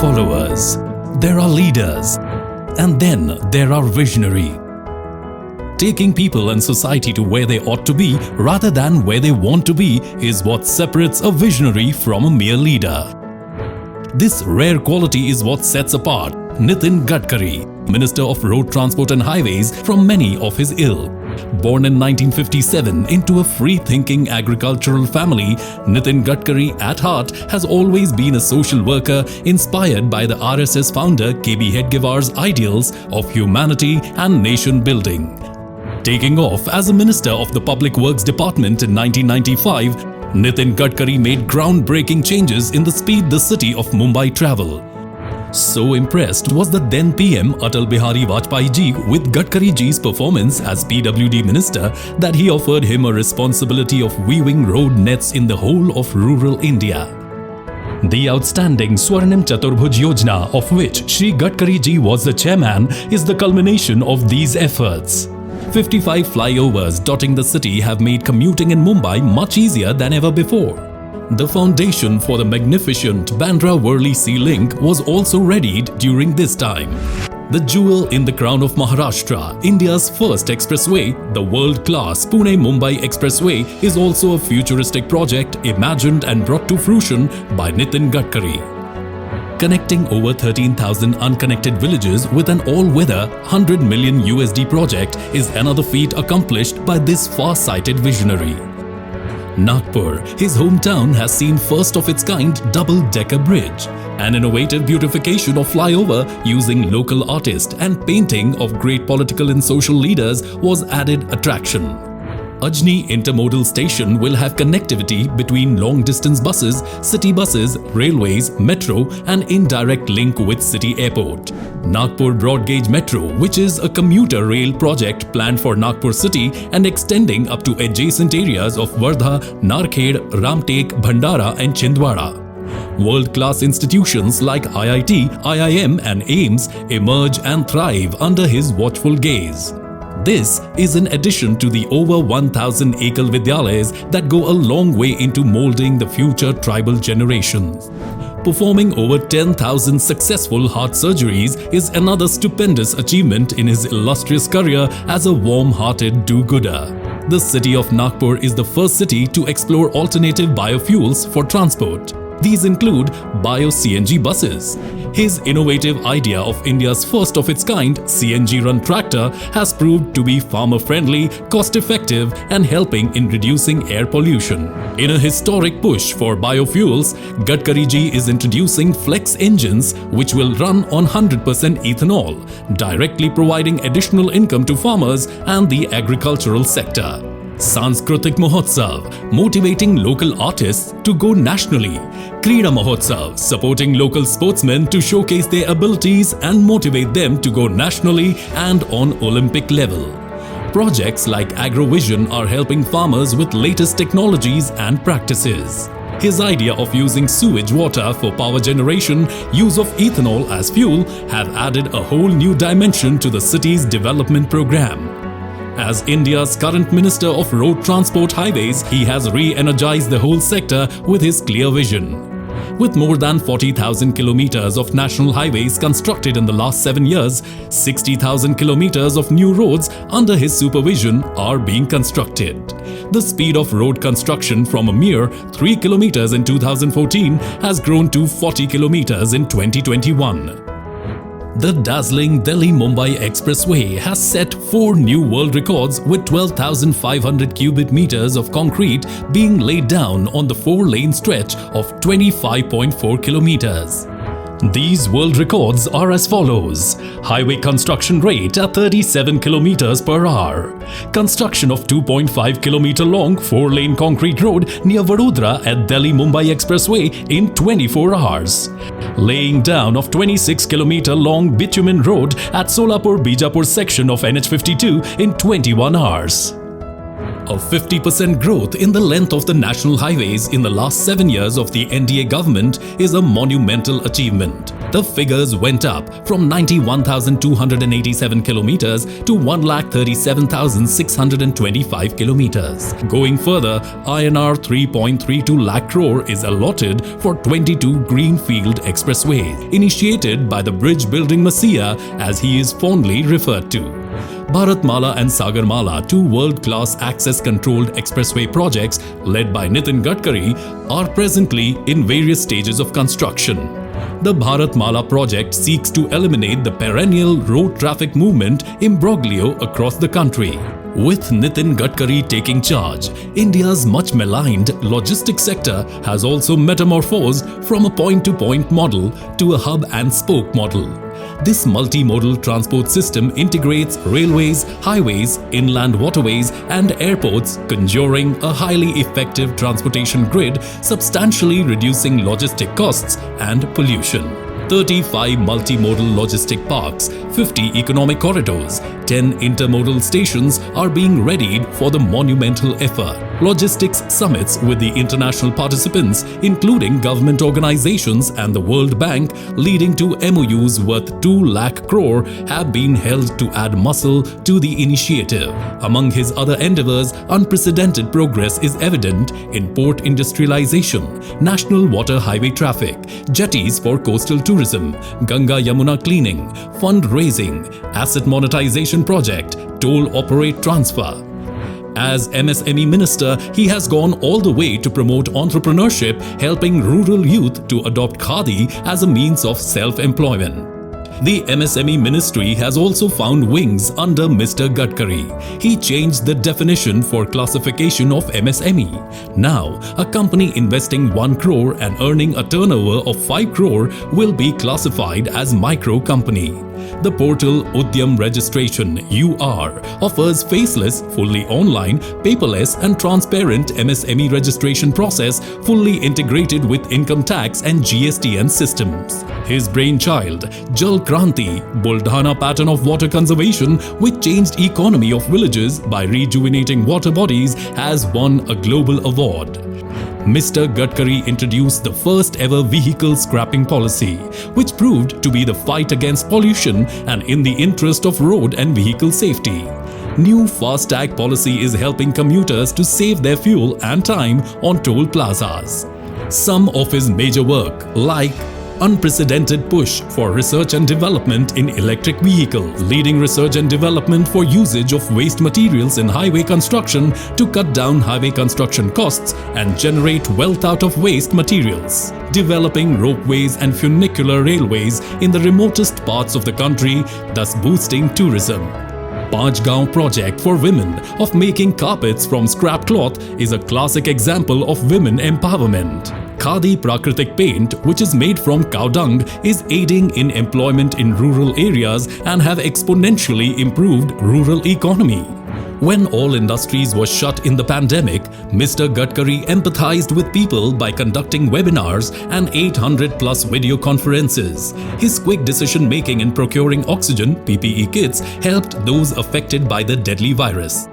followers, there are leaders, and then there are visionary. Taking people and society to where they ought to be rather than where they want to be is what separates a visionary from a mere leader. This rare quality is what sets apart Nitin Gadkari, Minister of Road Transport and Highways, from many of his ilk. Born in 1957 into a free-thinking agricultural family, Nitin Gadkari at heart has always been a social worker inspired by the RSS founder KB Hedgewar's ideals of humanity and nation building. Taking off as a Minister of the Public Works Department in 1995, Nitin Gadkari made groundbreaking changes in the speed the city of Mumbai traveled. So impressed was the then PM Atal Bihari Vajpayee ji with Gadkari ji's performance as PWD Minister that he offered him a responsibility of weaving road nets in the whole of rural India. The outstanding Swarnim Chaturbhuj Yojana, of which Shri Gadkari ji was the chairman, is the culmination of these efforts. 55 flyovers dotting the city have made commuting in Mumbai much easier than ever before. The foundation for the magnificent Bandra-Worli Sea Link was also readied during this time. The jewel in the crown of Maharashtra, India's first expressway, the world-class Pune-Mumbai Expressway, is also a futuristic project imagined and brought to fruition by Nitin Gadkari. Connecting over 13,000 unconnected villages with an all-weather $100 million project is another feat accomplished by this far-sighted visionary. Nagpur, his hometown, has seen first-of-its-kind double-decker bridge. An innovative beautification of flyover using local artists and painting of great political and social leaders was added attraction. Ajni Intermodal Station will have connectivity between long-distance buses, city buses, railways, metro and indirect link with city airport. Nagpur Broad Gauge Metro, which is a commuter rail project planned for Nagpur city and extending up to adjacent areas of Wardha, Narkhed, Ramtek, Bhandara and Chhindwara. World-class institutions like IIT, IIM and AIIMS emerge and thrive under his watchful gaze. This is in addition to the over 1,000 Ekal Vidyalayas that go a long way into molding the future tribal generations. Performing over 10,000 successful heart surgeries is another stupendous achievement in his illustrious career as a warm-hearted do-gooder. The city of Nagpur is the first city to explore alternative biofuels for transport. These include Bio-CNG buses. His innovative idea of India's first-of-its-kind CNG-run tractor has proved to be farmer-friendly, cost-effective and helping in reducing air pollution. In a historic push for biofuels, Gadkari ji is introducing flex engines which will run on 100% ethanol, directly providing additional income to farmers and the agricultural sector. Sanskritik Mahotsav, motivating local artists to go nationally. Krida Mahotsav, supporting local sportsmen to showcase their abilities and motivate them to go nationally and on Olympic level. Projects like AgroVision are helping farmers with latest technologies and practices. His idea of using sewage water for power generation, use of ethanol as fuel have added a whole new dimension to the city's development program. As India's current Minister of Road Transport Highways, he has re-energized the whole sector with his clear vision. With more than 40,000 kilometers of national highways constructed in the last 7 years, 60,000 kilometers of new roads under his supervision are being constructed. The speed of road construction from a mere 3 kilometers in 2014 has grown to 40 kilometers in 2021. The dazzling Delhi-Mumbai Expressway has set 4 new world records with 12,500 cubic meters of concrete being laid down on the 4-lane stretch of 25.4 kilometers. These world records are as follows: highway construction rate at 37 kilometers per hour, construction of 2.5 kilometer long 4-lane concrete road near Vadodara at Delhi-Mumbai Expressway in 24 hours, laying down of 26 kilometer long bitumen road at Solapur-Bijapur section of NH52 in 21 hours. A 50% growth in the length of the national highways in the last 7 years of the NDA government is a monumental achievement The figures went up from 91,287 kilometers to 1,37,625 kilometers. Going further, INR 3.32 lakh crore is allotted for 22 greenfield expressways, initiated by the bridge building messiah, as he is fondly referred to. Bharatmala and Sagarmala, two world-class access-controlled expressway projects led by Nitin Gadkari, are presently in various stages of construction. The Bharatmala project seeks to eliminate the perennial road traffic movement imbroglio across the country. With Nitin Gadkari taking charge, India's much maligned logistics sector has also metamorphosed from a point-to-point model to a hub-and-spoke model. This multimodal transport system integrates railways, highways, inland waterways, and airports, conjuring a highly effective transportation grid, substantially reducing logistic costs and pollution. 35 multimodal logistic parks, 50 economic corridors, 10 intermodal stations are being readied for the monumental effort. Logistics summits with the international participants, including government organizations and the World Bank, leading to MOUs worth 2 lakh crore, have been held to add muscle to the initiative. Among his other endeavors, unprecedented progress is evident in port industrialization, national water highway traffic, jetties for coastal tourism, Ganga Yamuna cleaning, fundraising, asset monetization project, toll operate transfer. As MSME Minister, he has gone all the way to promote entrepreneurship, helping rural youth to adopt Khadi as a means of self-employment. The MSME Ministry has also found wings under Mr. Gadkari. He changed the definition for classification of MSME. Now, a company investing 1 crore and earning a turnover of 5 crore will be classified as micro company. The portal Udyam Registration (UR) offers faceless, fully online, paperless and transparent MSME registration process, fully integrated with income tax and GSTN systems. His brainchild, Jal Kranti, Buldhana pattern of water conservation which changed economy of villages by rejuvenating water bodies, has won a global award. Mr. Gadkari introduced the first ever vehicle scrapping policy, which proved to be the fight against pollution and in the interest of road and vehicle safety. New FASTag policy is helping commuters to save their fuel and time on toll plazas. Some of his major work, like unprecedented push for research and development in electric vehicles, leading research and development for usage of waste materials in highway construction to cut down highway construction costs and generate wealth out of waste materials, developing ropeways and funicular railways in the remotest parts of the country, thus boosting tourism. Panchgaon project for women of making carpets from scrap cloth is a classic example of women empowerment. Khadi Prakritik paint, which is made from cow dung, is aiding in employment in rural areas and have exponentially improved rural economy. When all industries were shut in the pandemic, Mr. Gadkari empathized with people by conducting webinars and 800+ video conferences. His quick decision-making in procuring oxygen (PPE) kits helped those affected by the deadly virus.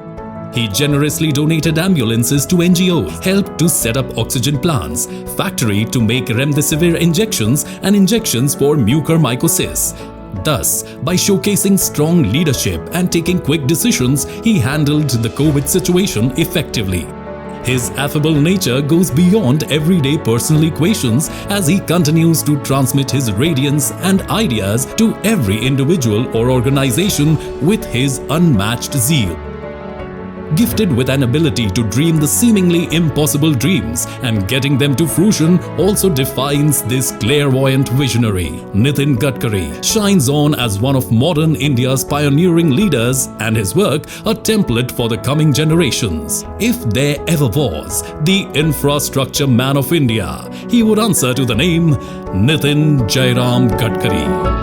He generously donated ambulances to NGOs, helped to set up oxygen plants, factory to make remdesivir injections and injections for mucormycosis. Thus, by showcasing strong leadership and taking quick decisions, he handled the COVID situation effectively. His affable nature goes beyond everyday personal equations as he continues to transmit his radiance and ideas to every individual or organization with his unmatched zeal. Gifted with an ability to dream the seemingly impossible dreams and getting them to fruition also defines this clairvoyant visionary. Nitin Gadkari shines on as one of modern India's pioneering leaders and his work a template for the coming generations. If there ever was the infrastructure man of India, he would answer to the name Nitin Jairam Gadkari.